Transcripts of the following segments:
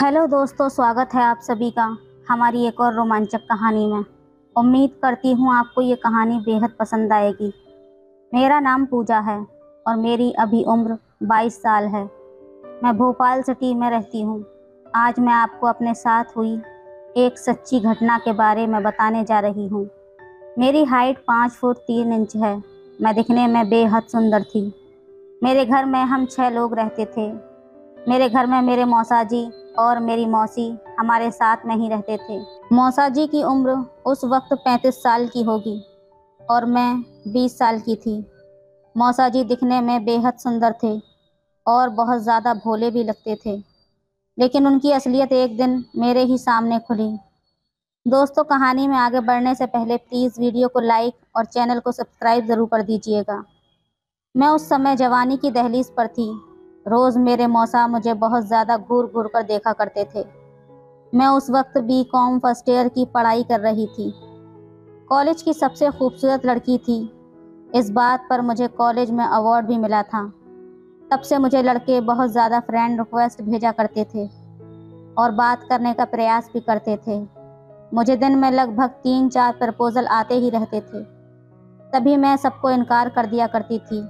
Hello दोस्तों, स्वागत है आप सभी का हमारी एक और रोमांचक कहानी में। उम्मीद करती हूँ आपको ये कहानी बेहद पसंद आएगी। मेरा नाम पूजा है और मेरी अभी उम्र 22 साल है। मैं भोपाल सिटी में रहती हूँ। आज मैं आपको अपने साथ हुई एक सच्ची घटना के बारे में बताने जा रही हूँ। मेरी हाइट 5 फुट 3 इंच है। मैं दिखने में बेहद सुंदर थी। मेरे घर में हम 6 लोग रहते थे। मेरे घर में मेरे मौसाजी और मेरी मौसी हमारे साथ में ही रहते थे। मौसाजी की उम्र उस वक्त 35 साल की होगी और मैं 20 साल की थी। मौसाजी दिखने में बेहद सुंदर थे और बहुत ज़्यादा भोले भी लगते थे, लेकिन उनकी असलियत एक दिन मेरे ही सामने खुली। दोस्तों, कहानी में आगे बढ़ने से पहले प्लीज़ वीडियो को लाइक और चैनल को सब्सक्राइब ज़रूर कर दीजिएगा। मैं उस समय जवानी की दहलीज पर थी। रोज़ मेरे मौसा मुझे बहुत ज़्यादा घूर घूर कर देखा करते थे। मैं उस वक्त बीकॉम फर्स्ट ईयर की पढ़ाई कर रही थी। कॉलेज की सबसे खूबसूरत लड़की थी। इस बात पर मुझे कॉलेज में अवार्ड भी मिला था। तब से मुझे लड़के बहुत ज़्यादा फ्रेंड रिक्वेस्ट भेजा करते थे और बात करने का प्रयास भी करते थे। मुझे दिन में लगभग 3-4 प्रपोजल आते ही रहते थे। तभी मैं सबको इनकार कर दिया करती थी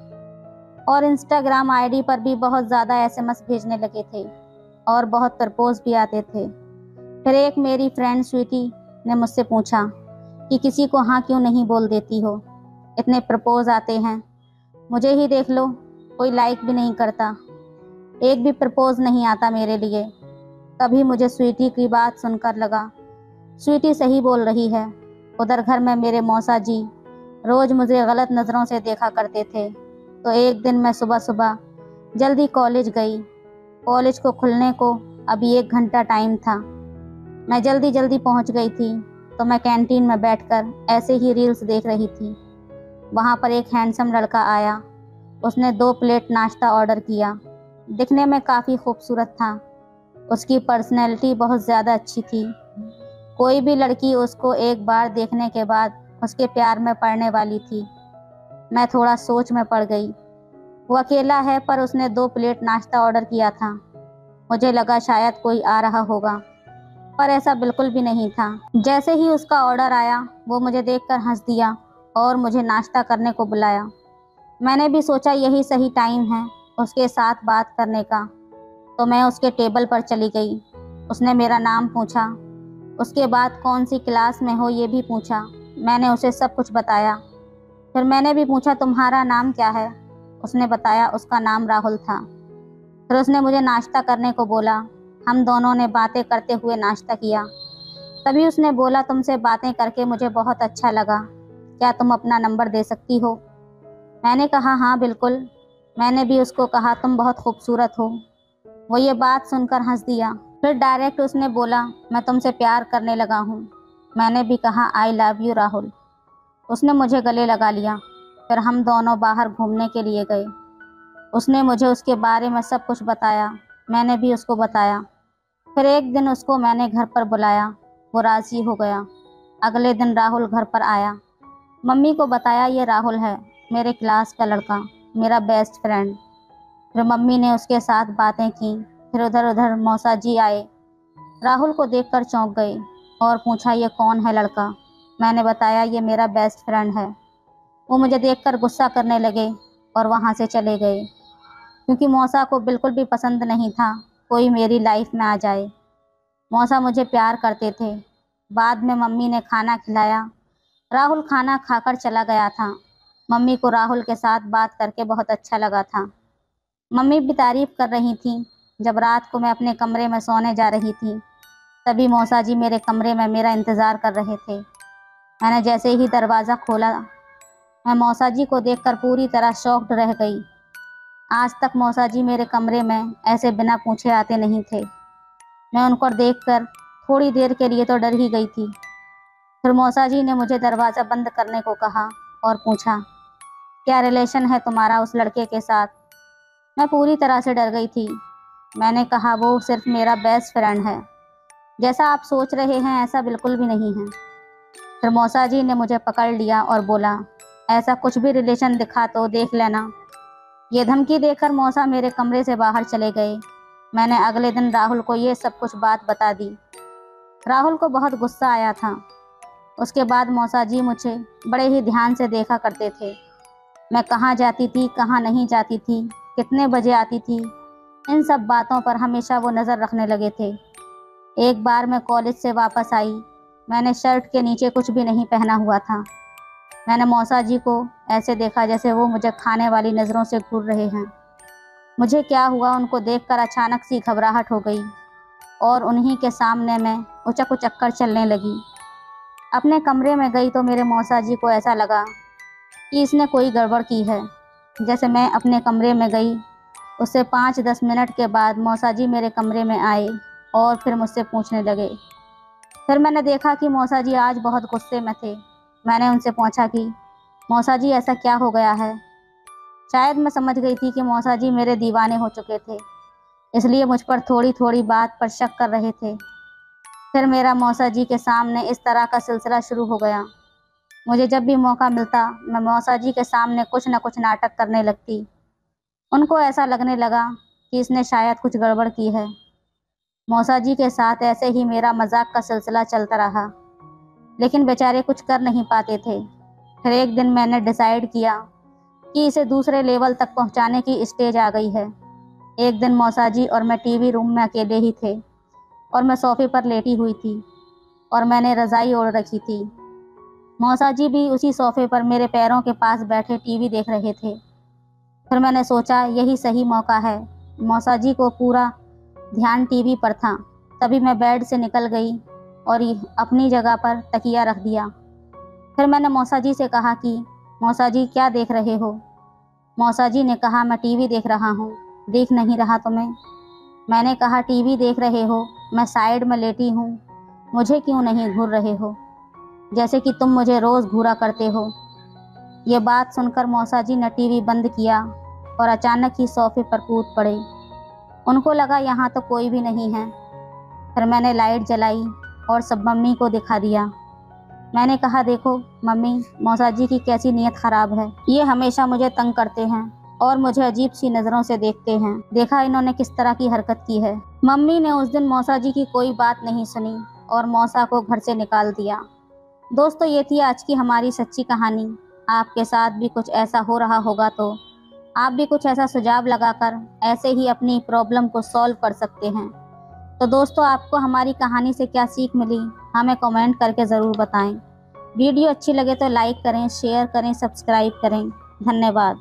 और इंस्टाग्राम आईडी पर भी बहुत ज़्यादा एसएमएस भेजने लगे थे और बहुत प्रपोज भी आते थे। फिर एक मेरी फ्रेंड स्वीटी ने मुझसे पूछा कि किसी को हाँ क्यों नहीं बोल देती हो, इतने प्रपोज आते हैं, मुझे ही देख लो, कोई लाइक भी नहीं करता, एक भी प्रपोज नहीं आता मेरे लिए। तभी मुझे स्वीटी की बात सुनकर लगा स्वीटी सही बोल रही है। उधर घर में मेरे मौसा जी रोज़ मुझे गलत नज़रों से देखा करते थे। तो एक दिन मैं सुबह सुबह जल्दी कॉलेज गई। कॉलेज को खुलने को अभी 1 घंटा टाइम था। मैं जल्दी जल्दी पहुंच गई थी तो मैं कैंटीन में बैठकर ऐसे ही रील्स देख रही थी। वहां पर एक हैंडसम लड़का आया। उसने 2 प्लेट नाश्ता ऑर्डर किया। दिखने में काफ़ी खूबसूरत था। उसकी पर्सनैलिटी बहुत ज़्यादा अच्छी थी। कोई भी लड़की उसको एक बार देखने के बाद उसके प्यार में पड़ने वाली थी। मैं थोड़ा सोच में पड़ गई। वो अकेला है पर उसने 2 प्लेट नाश्ता ऑर्डर किया था। मुझे लगा शायद कोई आ रहा होगा, पर ऐसा बिल्कुल भी नहीं था। जैसे ही उसका ऑर्डर आया वो मुझे देखकर हंस दिया और मुझे नाश्ता करने को बुलाया। मैंने भी सोचा यही सही टाइम है उसके साथ बात करने का, तो मैं उसके टेबल पर चली गई। उसने मेरा नाम पूछा, उसके बाद कौन सी क्लास में हो ये भी पूछा। मैंने उसे सब कुछ बताया। फिर मैंने भी पूछा तुम्हारा नाम क्या है। उसने बताया उसका नाम राहुल था। फिर उसने मुझे नाश्ता करने को बोला। हम दोनों ने बातें करते हुए नाश्ता किया। तभी उसने बोला तुमसे बातें करके मुझे बहुत अच्छा लगा, क्या तुम अपना नंबर दे सकती हो। मैंने कहा हाँ बिल्कुल। मैंने भी उसको कहा तुम बहुत खूबसूरत हो। वो ये बात सुनकर हंस दिया। फिर डायरेक्ट उसने बोला मैं तुमसे प्यार करने लगा हूँ। मैंने भी कहा आई लव यू राहुल। उसने मुझे गले लगा लिया। फिर हम दोनों बाहर घूमने के लिए गए। उसने मुझे उसके बारे में सब कुछ बताया। मैंने भी उसको बताया। फिर एक दिन उसको मैंने घर पर बुलाया। वो राज़ी हो गया। अगले दिन राहुल घर पर आया। मम्मी को बताया ये राहुल है, मेरे क्लास का लड़का, मेरा बेस्ट फ्रेंड। फिर मम्मी ने उसके साथ बातें की। फिर उधर उधर मौसा जी आए। राहुल को देखकर चौंक गए और पूछा ये कौन है लड़का। मैंने बताया ये मेरा बेस्ट फ्रेंड है। वो मुझे देखकर गुस्सा करने लगे और वहाँ से चले गए, क्योंकि मौसा को बिल्कुल भी पसंद नहीं था कोई मेरी लाइफ में आ जाए। मौसा मुझे प्यार करते थे। बाद में मम्मी ने खाना खिलाया। राहुल खाना खाकर चला गया था। मम्मी को राहुल के साथ बात करके बहुत अच्छा लगा था। मम्मी भी तारीफ कर रही थी। जब रात को मैं अपने कमरे में सोने जा रही थी, तभी मौसा जी मेरे कमरे में मेरा इंतज़ार कर रहे थे। मैंने जैसे ही दरवाज़ा खोला, मैं मौसा जी को देखकर पूरी तरह शॉक्ड रह गई। आज तक मौसा जी मेरे कमरे में ऐसे बिना पूछे आते नहीं थे। मैं उनको देखकर थोड़ी देर के लिए तो डर ही गई थी। फिर मौसा जी ने मुझे दरवाज़ा बंद करने को कहा और पूछा क्या रिलेशन है तुम्हारा उस लड़के के साथ। मैं पूरी तरह से डर गई थी। मैंने कहा वो सिर्फ मेरा बेस्ट फ्रेंड है, जैसा आप सोच रहे हैं ऐसा बिल्कुल भी नहीं है। फिर मौसा जी ने मुझे पकड़ लिया और बोला ऐसा कुछ भी रिलेशन दिखा तो देख लेना। ये धमकी देकर मौसा मेरे कमरे से बाहर चले गए। मैंने अगले दिन राहुल को ये सब कुछ बात बता दी। राहुल को बहुत गुस्सा आया था। उसके बाद मौसा जी मुझे बड़े ही ध्यान से देखा करते थे। मैं कहाँ जाती थी, कहाँ नहीं जाती थी, कितने बजे आती थी, इन सब बातों पर हमेशा वो नज़र रखने लगे थे। एक बार मैं कॉलेज से वापस आई। मैंने शर्ट के नीचे कुछ भी नहीं पहना हुआ था। मैंने मौसा जी को ऐसे देखा जैसे वो मुझे खाने वाली नज़रों से घूर रहे हैं। मुझे क्या हुआ, उनको देखकर अचानक सी घबराहट हो गई और उन्हीं के सामने मैं उचक उचक कर चलने लगी। अपने कमरे में गई तो मेरे मौसा जी को ऐसा लगा कि इसने कोई गड़बड़ की है। जैसे मैं अपने कमरे में गई, उससे 5-10 मिनट के बाद मौसा जी मेरे कमरे में आए और फिर मुझसे पूछने लगे। फिर मैंने देखा कि मौसा जी आज बहुत गुस्से में थे। मैंने उनसे पूछा कि मौसा जी ऐसा क्या हो गया है। शायद मैं समझ गई थी कि मौसा जी मेरे दीवाने हो चुके थे, इसलिए मुझ पर थोड़ी थोड़ी बात पर शक कर रहे थे। फिर मेरा मौसा जी के सामने इस तरह का सिलसिला शुरू हो गया। मुझे जब भी मौका मिलता मैं मौसा जी के सामने कुछ न कुछ नाटक करने लगती। उनको ऐसा लगने लगा कि इसने शायद कुछ गड़बड़ की है। मौसा जी के साथ ऐसे ही मेरा मजाक का सिलसिला चलता रहा, लेकिन बेचारे कुछ कर नहीं पाते थे। फिर एक दिन मैंने डिसाइड किया कि इसे दूसरे लेवल तक पहुंचाने की स्टेज आ गई है। एक दिन मौसा जी और मैं टीवी रूम में अकेले ही थे और मैं सोफे पर लेटी हुई थी और मैंने रज़ाई ओढ़ रखी थी। मौसा जी भी उसी सोफे पर मेरे पैरों के पास बैठे टीवी देख रहे थे। फिर मैंने सोचा यही सही मौका है। मौसा जी को पूरा ध्यान टीवी पर था। तभी मैं बेड से निकल गई और अपनी जगह पर तकिया रख दिया। फिर मैंने मौसा जी से कहा कि मौसा जी क्या देख रहे हो। मौसा जी ने कहा मैं टीवी देख रहा हूँ। देख नहीं रहा तुम्हें? मैंने कहा टीवी देख रहे हो, मैं साइड में लेटी हूँ, मुझे क्यों नहीं घूर रहे हो जैसे कि तुम मुझे रोज़ घूरा करते हो। ये बात सुनकर मौसा जी ने टीवी बंद किया और अचानक ही सोफे पर कूद पड़े। उनको लगा यहाँ तो कोई भी नहीं है। फिर मैंने लाइट जलाई और सब मम्मी को दिखा दिया। मैंने कहा देखो मम्मी, मौसा जी की कैसी नीयत ख़राब है। ये हमेशा मुझे तंग करते हैं और मुझे अजीब सी नज़रों से देखते हैं। देखा इन्होंने किस तरह की हरकत की है। मम्मी ने उस दिन मौसा जी की कोई बात नहीं सुनी और मौसा को घर से निकाल दिया। दोस्तों, ये थी आज की हमारी सच्ची कहानी। आपके साथ भी कुछ ऐसा हो रहा होगा तो आप भी कुछ ऐसा सुझाव लगाकर ऐसे ही अपनी प्रॉब्लम को सॉल्व कर सकते हैं। तो दोस्तों, आपको हमारी कहानी से क्या सीख मिली हमें कमेंट करके ज़रूर बताएं। वीडियो अच्छी लगे तो लाइक करें, शेयर करें, सब्सक्राइब करें। धन्यवाद।